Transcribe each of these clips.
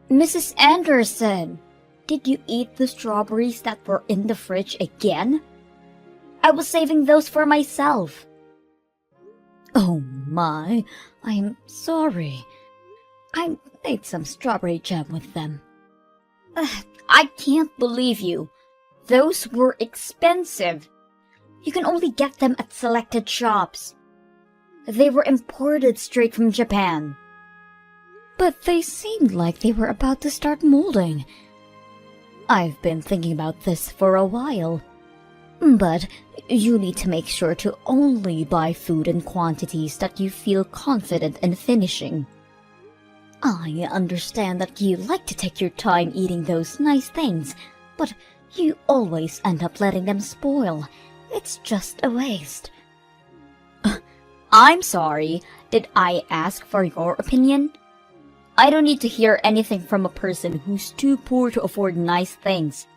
Mrs. Anderson, did you eat the strawberries that were in the fridge again? I was saving those for myself. Oh my, I'm sorry. I made some strawberry jam with them. I can't believe you. Those were expensive. You can only get them at selected shops. They were imported straight from Japan. But they seemed like they were about to start molding. I've been thinking about this for a while. But you need to make sure to only buy food in quantities that you feel confident in finishing. I understand that you like to take your time eating those nice things, but you always end up letting them spoil. It's just a waste. I'm sorry. Did I ask for your opinion? I don't need to hear anything from a person who's too poor to afford nice things.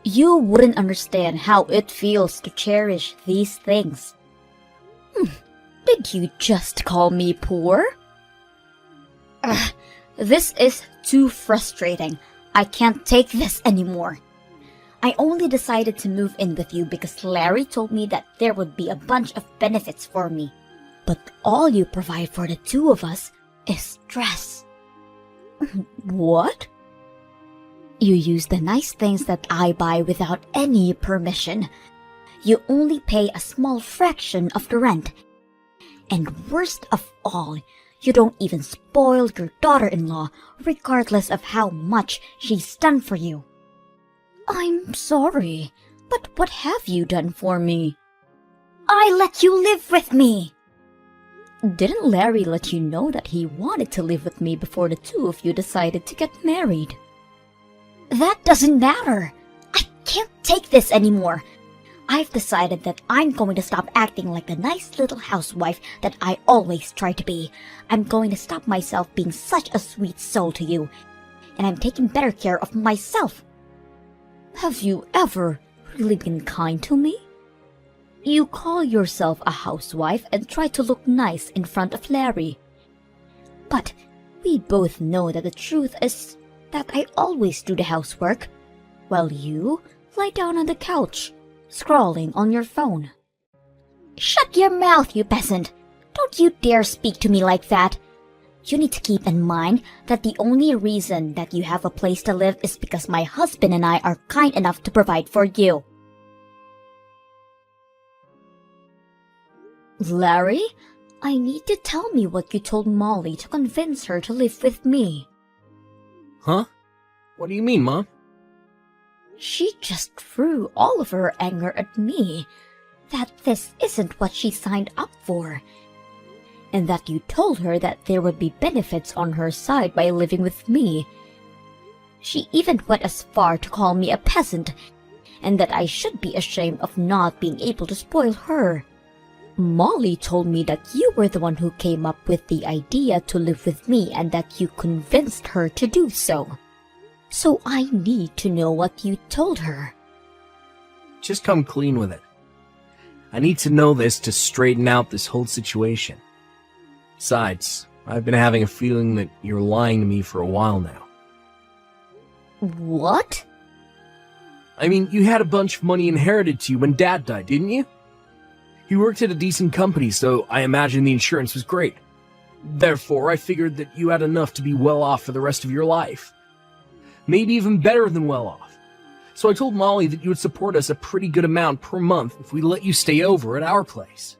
You wouldn't understand how it feels to cherish these things. Did you just call me poor? This is too frustrating. I can't take this anymore. I only decided to move in with you because Larry told me that there would be a bunch of benefits for me. But all you provide for the two of us is stress. What? You use the nice things that I buy without any permission. You only pay a small fraction of the rent. And worst of all, you don't even spoil your daughter-in-law, regardless of how much she's done for you. I'm sorry, but what have you done for me? I let you live with me! Didn't Larry let you know that he wanted to live with me before the two of you decided to get married? That doesn't matter. I can't take this anymore. I've decided that I'm going to stop acting like the nice little housewife that I always try to be. I'm going to stop myself being such a sweet soul to you. And I'm taking better care of myself. Have you ever really been kind to me? You call yourself a housewife and try to look nice in front of Larry. But we both know that the truth is that I always do the housework, while you lie down on the couch, scrolling on your phone. Shut your mouth, you peasant! Don't you dare speak to me like that! You need to keep in mind that the only reason that you have a place to live is because my husband and I are kind enough to provide for you. Larry, I need to tell me what you told Molly to convince her to live with me. Huh? What do you mean, Mom? She just threw all of her anger at me, that this isn't what she signed up for, and that you told her that there would be benefits on her side by living with me. She even went as far to call me a peasant, and that I should be ashamed of not being able to spoil her. Molly told me that you were the one who came up with the idea to live with me and that you convinced her to do so. So I need to know what you told her. Just come clean with it. I need to know this to straighten out this whole situation. Besides, I've been having a feeling that you're lying to me for a while now. What? I mean, you had a bunch of money inherited to you when Dad died, didn't you? He worked at a decent company, so I imagine the insurance was great. Therefore, I figured that you had enough to be well off for the rest of your life. Maybe even better than well off. So I told Molly that you would support us a pretty good amount per month if we let you stay over at our place.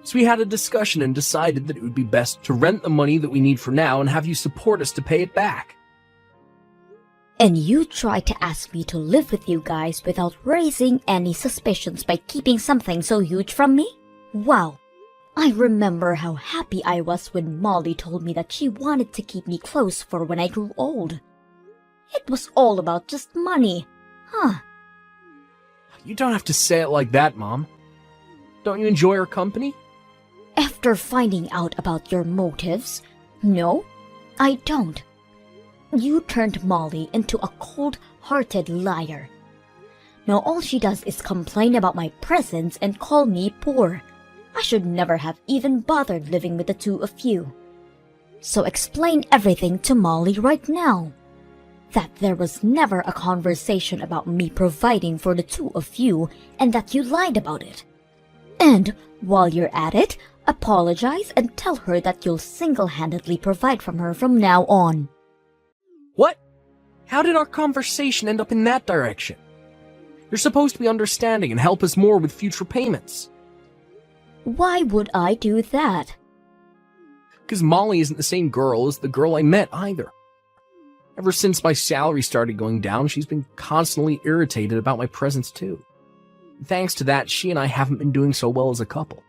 So we had a discussion and decided that it would be best to rent the money that we need for now and have you support us to pay it back. And you tried to ask me to live with you guys without raising any suspicions by keeping something so huge from me? Wow. I remember how happy I was when Molly told me that she wanted to keep me close for when I grew old. It was all about just money, huh? You don't have to say it like that, Mom. Don't you enjoy our company? After finding out about your motives, no, I don't. You turned Molly into a cold-hearted liar. Now all she does is complain about my presence and call me poor. I should never have even bothered living with the two of you. So explain everything to Molly right now. That there was never a conversation about me providing for the two of you and that you lied about it. And while you're at it, apologize and tell her that you'll single-handedly provide from her from now on. What? How did our conversation end up in that direction? You're supposed to be understanding and help us more with future payments. Why would I do that? Because Molly isn't the same girl as the girl I met either. Ever since my salary started going down, she's been constantly irritated about my presence too. Thanks to that, she and I haven't been doing so well as a couple.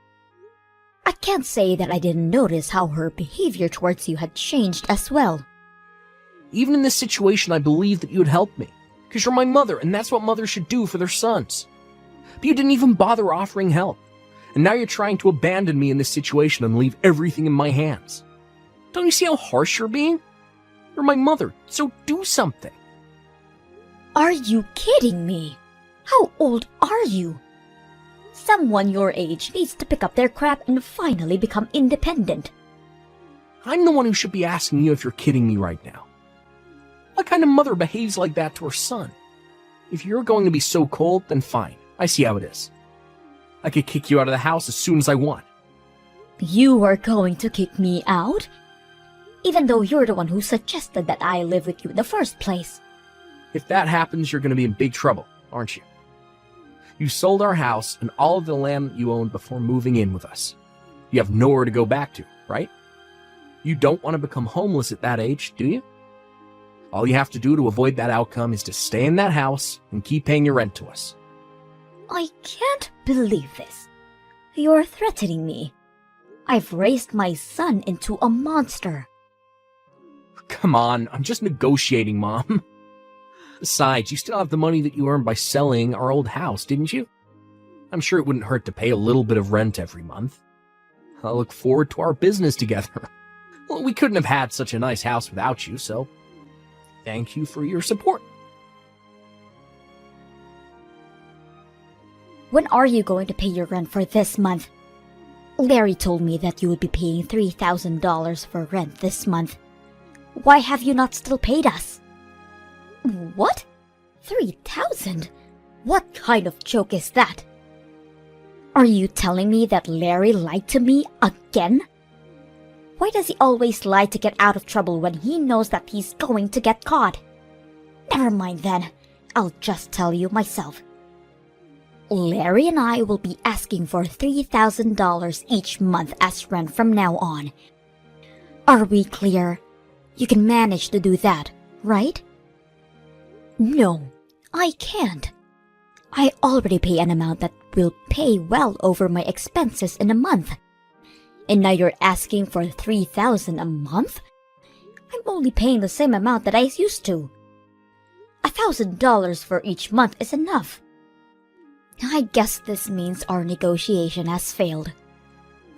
I can't say that I didn't notice how her behavior towards you had changed as well. Even in this situation, I believe that you would help me. Because you're my mother, and that's what mothers should do for their sons. But you didn't even bother offering help. And now you're trying to abandon me in this situation and leave everything in my hands. Don't you see how harsh you're being? You're my mother, so do something. Are you kidding me? How old are you? Someone your age needs to pick up their crap and finally become independent. I'm the one who should be asking you if you're kidding me right now. What kind of mother behaves like that to her son? If you're going to be so cold, then fine. I see how it is. I could kick you out of the house as soon as I want. You are going to kick me out? Even though you're the one who suggested that I live with you in the first place. If that happens, you're going to be in big trouble, aren't you? You sold our house and all of the land that you owned before moving in with us. You have nowhere to go back to, right? You don't want to become homeless at that age, do you? All you have to do to avoid that outcome is to stay in that house and keep paying your rent to us. I can't believe this. You're threatening me. I've raised my son into a monster. Come on, I'm just negotiating, Mom. Besides, you still have the money that you earned by selling our old house, didn't you? I'm sure it wouldn't hurt to pay a little bit of rent every month. I look forward to our business together. Well, we couldn't have had such a nice house without you, so thank you for your support. When are you going to pay your rent for this month? Larry told me that you would be paying $3,000 for rent this month. Why have you not still paid us? What? 3,000? What kind of joke is that? Are you telling me that Larry lied to me again? Why does he always lie to get out of trouble when he knows that he's going to get caught? Never mind then. I'll just tell you myself. Larry and I will be asking for $3,000 each month as rent from now on. Are we clear? You can manage to do that, right? No, I can't. I already pay an amount that will pay well over my expenses in a month. And now you're asking for $3,000 a month? I'm only paying the same amount that I used to. $1,000 for each month is enough. I guess this means our negotiation has failed.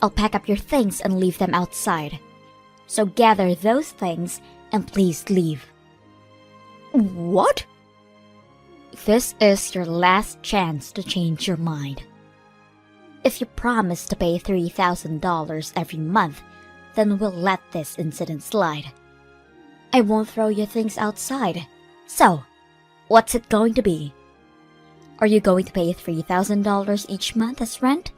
I'll pack up your things and leave them outside. So gather those things and please leave. What? This is your last chance to change your mind. If you promise to pay $3,000 every month, then we'll let this incident slide. I won't throw your things outside. So, what's it going to be? Are you going to pay $3,000 each month as rent?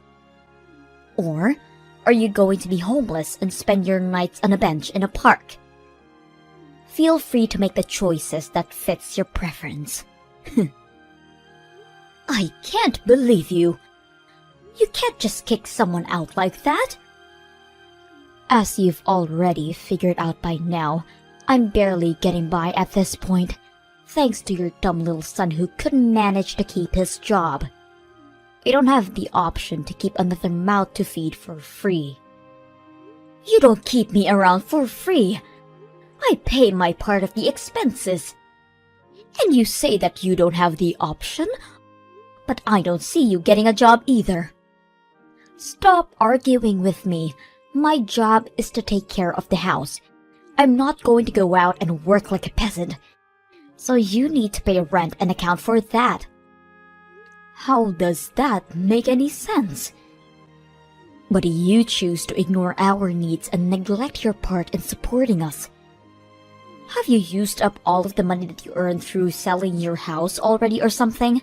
Or are you going to be homeless and spend your nights on a bench in a park? Feel free to make the choices that fits your preference. I can't believe you. You can't just kick someone out like that. As you've already figured out by now, I'm barely getting by at this point, thanks to your dumb little son who couldn't manage to keep his job. You don't have the option to keep another mouth to feed for free. You don't keep me around for free. I pay my part of the expenses. And you say that you don't have the option? But I don't see you getting a job either. Stop arguing with me. My job is to take care of the house. I'm not going to go out and work like a peasant. So you need to pay rent and account for that. How does that make any sense? But you choose to ignore our needs and neglect your part in supporting us. Have you used up all of the money that you earned through selling your house already or something?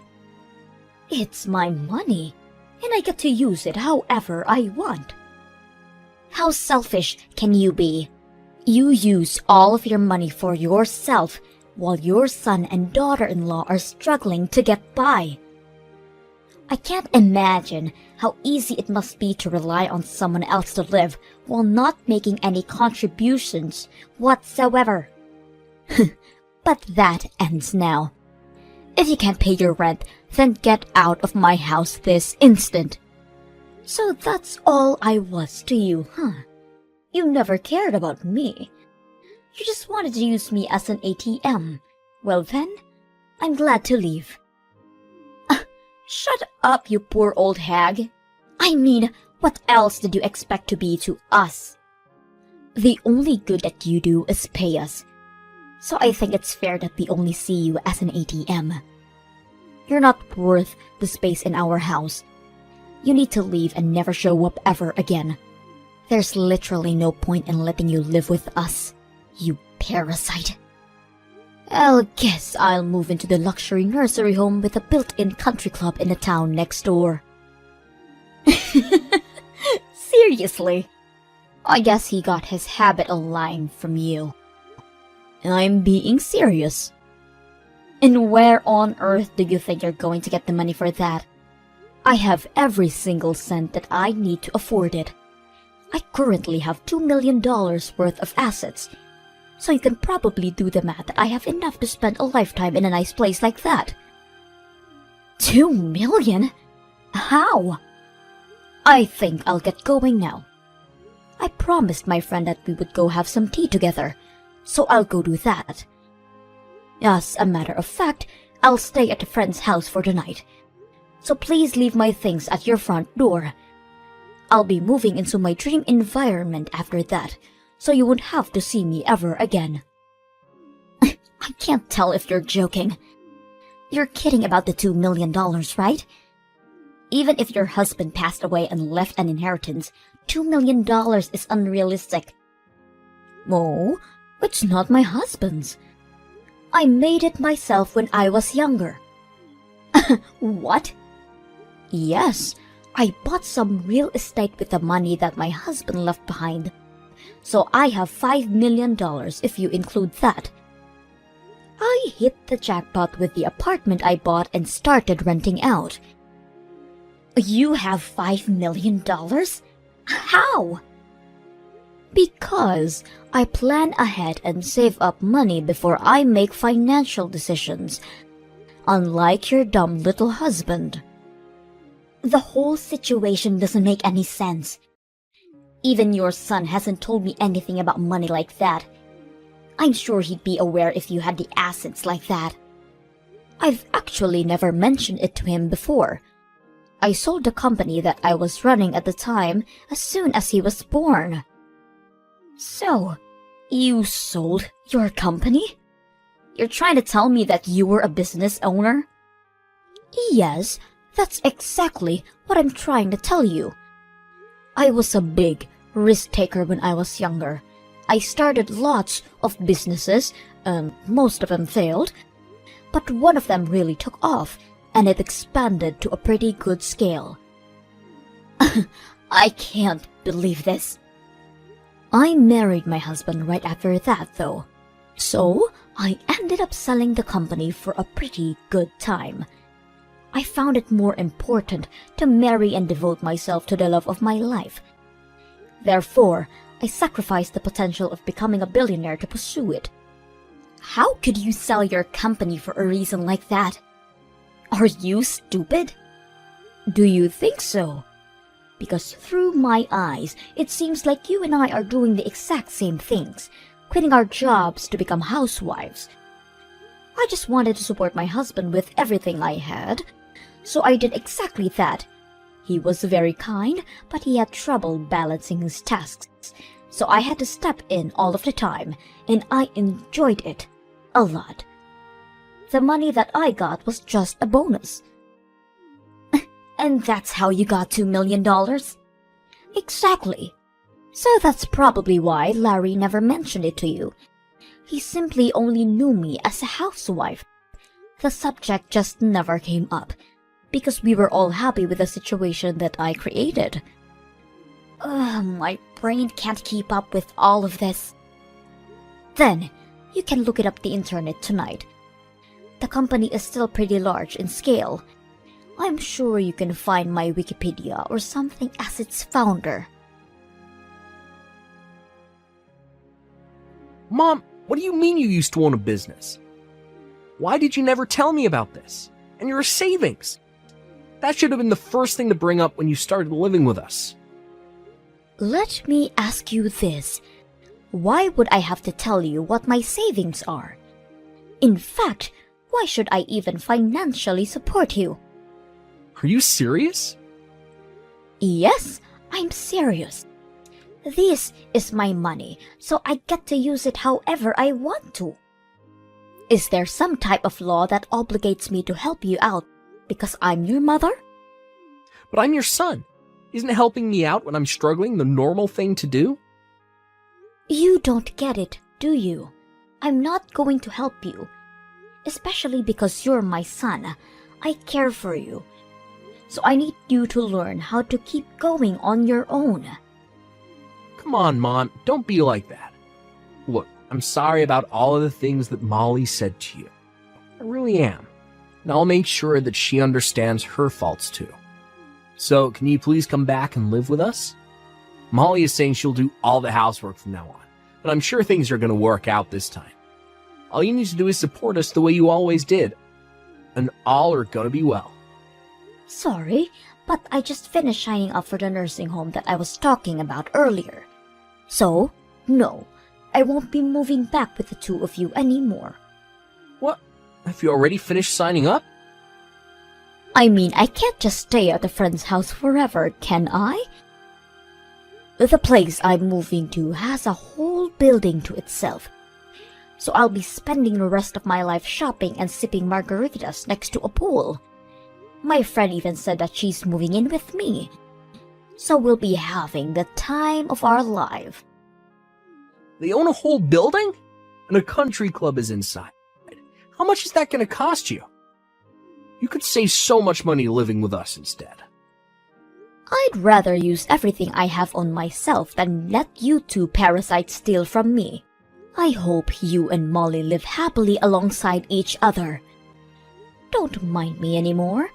It's my money, and I get to use it however I want. How selfish can you be? You use all of your money for yourself while your son and daughter-in-law are struggling to get by. I can't imagine how easy it must be to rely on someone else to live while not making any contributions whatsoever. But that ends now. If you can't pay your rent, then get out of my house this instant. So that's all I was to you, huh? You never cared about me. You just wanted to use me as an ATM. Well then, I'm glad to leave. Shut up, you poor old hag. I mean, what else did you expect to be to us? The only good that you do is pay us. So I think it's fair that we only see you as an ATM. You're not worth the space in our house. You need to leave and never show up ever again. There's literally no point in letting you live with us, you parasite. I guess I'll move into the luxury nursery home with a built-in country club in the town next door. Seriously? I guess he got his habit online from you. I'm being serious. And where on earth do you think you're going to get the money for that? I have every single cent that I need to afford it. I currently have $2 million worth of assets, so you can probably do the math that I have enough to spend a lifetime in a nice place like that. 2 million? How? I think I'll get going now. I promised my friend that we would go have some tea together, so I'll go do that. As a matter of fact, I'll stay at a friend's house for the night, so please leave my things at your front door. I'll be moving into my dream environment after that, so you won't have to see me ever again. I can't tell if you're joking. You're kidding about the $2 million, right? Even if your husband passed away and left an inheritance, $2 million is unrealistic. Oh, it's not my husband's. I made it myself when I was younger. What? Yes, I bought some real estate with the money that my husband left behind. So I have $5 million if you include that. I hit the jackpot with the apartment I bought and started renting out. You have $5 million? How? Because I plan ahead and save up money before I make financial decisions, unlike your dumb little husband. The whole situation doesn't make any sense. Even your son hasn't told me anything about money like that. I'm sure he'd be aware if you had the assets like that. I've actually never mentioned it to him before. I sold the company that I was running at the time as soon as he was born. So, you sold your company? You're trying to tell me that you were a business owner? Yes, that's exactly what I'm trying to tell you. I was a big risk taker when I was younger. I started lots of businesses, and most of them failed, but one of them really took off, and it expanded to a pretty good scale. I can't believe this. I married my husband right after that, though. So, I ended up selling the company for a pretty good time. I found it more important to marry and devote myself to the love of my life. Therefore, I sacrificed the potential of becoming a billionaire to pursue it. How could you sell your company for a reason like that? Are you stupid? Do you think so? Because through my eyes, it seems like you and I are doing the exact same things, quitting our jobs to become housewives. I just wanted to support my husband with everything I had, so I did exactly that. He was very kind, but he had trouble balancing his tasks, so I had to step in all of the time, and I enjoyed it a lot. The money that I got was just a bonus. And that's how you got $2 million? Exactly. So that's probably why Larry never mentioned it to you. He simply only knew me as a housewife. The subject just never came up, because we were all happy with the situation that I created. My brain can't keep up with all of this. Then, you can look it up the internet tonight. The company is still pretty large in scale. I'm sure you can find my Wikipedia or something as its founder. Mom, what do you mean you used to own a business? Why did you never tell me about this? And your savings? That should have been the first thing to bring up when you started living with us. Let me ask you this. Why would I have to tell you what my savings are? In fact, why should I even financially support you? Are you serious? Yes, I'm serious. This is my money, so I get to use it however I want to. Is there some type of law that obligates me to help you out because I'm your mother? But I'm your son. Isn't helping me out when I'm struggling the normal thing to do? You don't get it, do you? I'm not going to help you. Especially because you're my son. I care for you. So I need you to learn how to keep going on your own. Come on, Mom, don't be like that. Look, I'm sorry about all of the things that Molly said to you. I really am. And I'll make sure that she understands her faults too. So, can you please come back and live with us? Molly is saying she'll do all the housework from now on, but I'm sure things are going to work out this time. All you need to do is support us the way you always did, and all are going to be well. Sorry, but I just finished signing up for the nursing home that I was talking about earlier. So, no, I won't be moving back with the two of you anymore. What? Have you already finished signing up? I mean, I can't just stay at a friend's house forever, can I? The place I'm moving to has a whole building to itself. So I'll be spending the rest of my life shopping and sipping margaritas next to a pool. My friend even said that she's moving in with me. So we'll be having the time of our life. They own a whole building? And a country club is inside. How much is that going to cost you? You could save so much money living with us instead. I'd rather use everything I have on myself than let you two parasites steal from me. I hope you and Molly live happily alongside each other. Don't mind me anymore.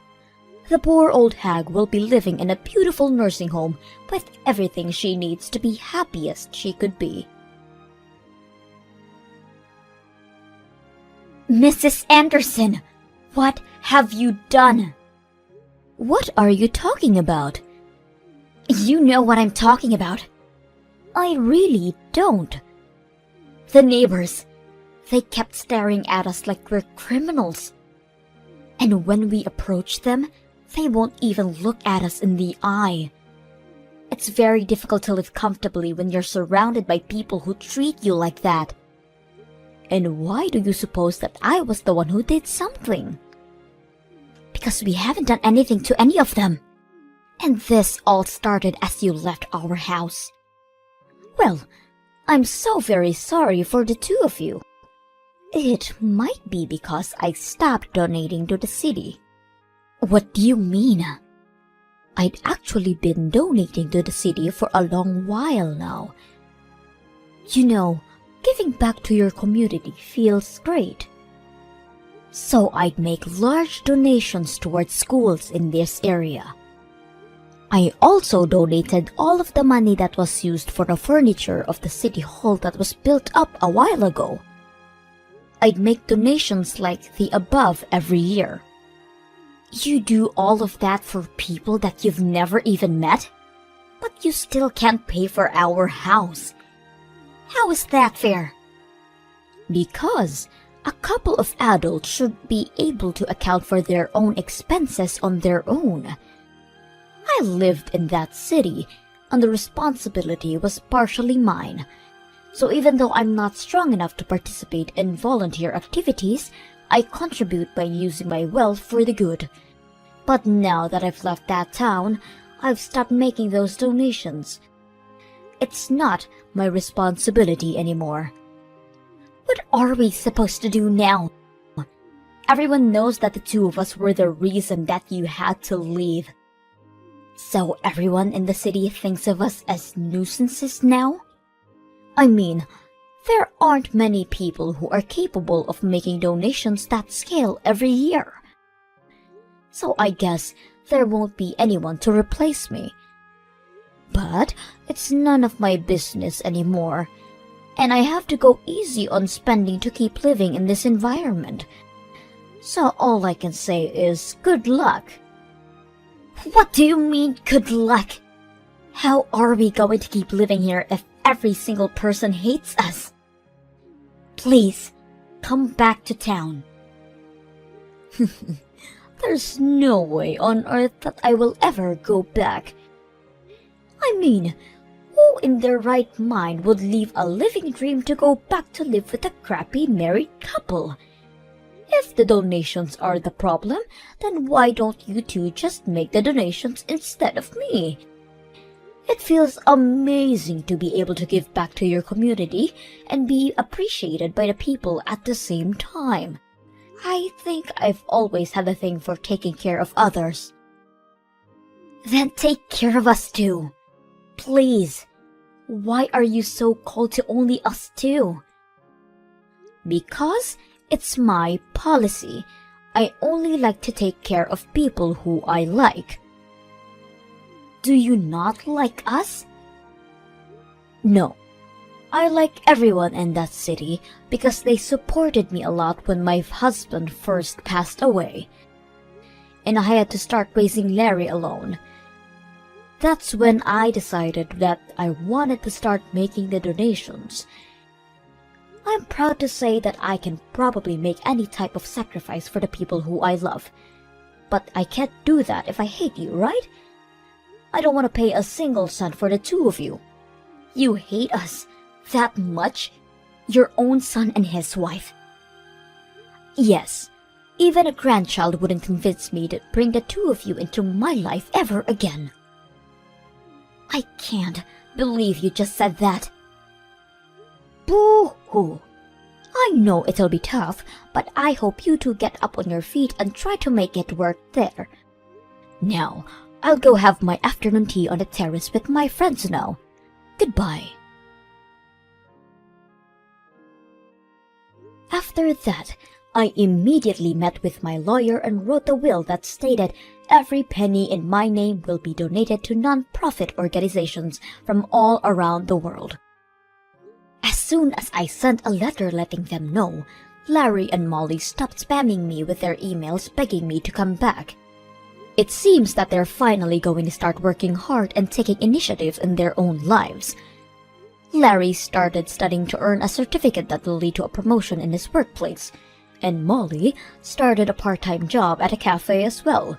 The poor old hag will be living in a beautiful nursing home with everything she needs to be happiest she could be. Mrs. Anderson, what have you done? What are you talking about? You know what I'm talking about. I really don't. The neighbors, they kept staring at us like we're criminals. And when we approach them, they won't even look at us in the eye. It's very difficult to live comfortably when you're surrounded by people who treat you like that. And why do you suppose that I was the one who did something? Because we haven't done anything to any of them. And this all started as you left our house. Well, I'm so very sorry for the two of you. It might be because I stopped donating to the city. What do you mean? I'd actually been donating to the city for a long while now. You know, giving back to your community feels great. So I'd make large donations towards schools in this area. I also donated all of the money that was used for the furniture of the city hall that was built up a while ago. I'd make donations like the above every year. You do all of that for people that you've never even met? But you still can't pay for our house. How is that fair? Because a couple of adults should be able to account for their own expenses on their own. I lived in that city, and the responsibility was partially mine. So even though I'm not strong enough to participate in volunteer activities, I contribute by using my wealth for the good. But now that I've left that town, I've stopped making those donations. It's not my responsibility anymore. What are we supposed to do now? Everyone knows that the two of us were the reason that you had to leave. So everyone in the city thinks of us as nuisances now? I mean, there aren't many people who are capable of making donations that scale every year. So I guess there won't be anyone to replace me. But it's none of my business anymore, and I have to go easy on spending to keep living in this environment. So all I can say is good luck. What do you mean, good luck? How are we going to keep living here if every single person hates us? Please, come back to town. There's no way on earth that I will ever go back. I mean, who in their right mind would leave a living dream to go back to live with a crappy married couple? If the donations are the problem, then why don't you two just make the donations instead of me? It feels amazing to be able to give back to your community and be appreciated by the people at the same time. I think I've always had a thing for taking care of others. Then take care of us too. Please. Why are you so cold to only us two? Because it's my policy. I only like to take care of people who I like. Do you not like us? No. I like everyone in that city because they supported me a lot when my husband first passed away. And I had to start raising Larry alone. That's when I decided that I wanted to start making the donations. I'm proud to say that I can probably make any type of sacrifice for the people who I love. But I can't do that if I hate you, right? I don't want to pay a single cent for the two of you. You hate us that much? Your own son and his wife? Yes, even a grandchild wouldn't convince me to bring the two of you into my life ever again. I can't believe you just said that. Boo-hoo. I know it'll be tough, but I hope you two get up on your feet and try to make it work there. Now, I'll go have my afternoon tea on the terrace with my friends now. Goodbye. After that, I immediately met with my lawyer and wrote a will that stated every penny in my name will be donated to non-profit organizations from all around the world. As soon as I sent a letter letting them know, Larry and Molly stopped spamming me with their emails begging me to come back. It seems that they're finally going to start working hard and taking initiative in their own lives. Larry started studying to earn a certificate that will lead to a promotion in his workplace, and Molly started a part-time job at a cafe as well.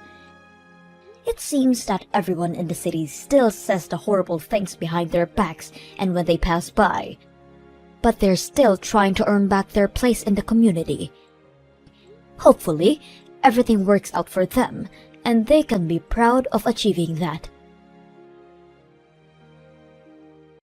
It seems that everyone in the city still says the horrible things behind their backs and when they pass by, but they're still trying to earn back their place in the community. Hopefully, everything works out for them, and they can be proud of achieving that.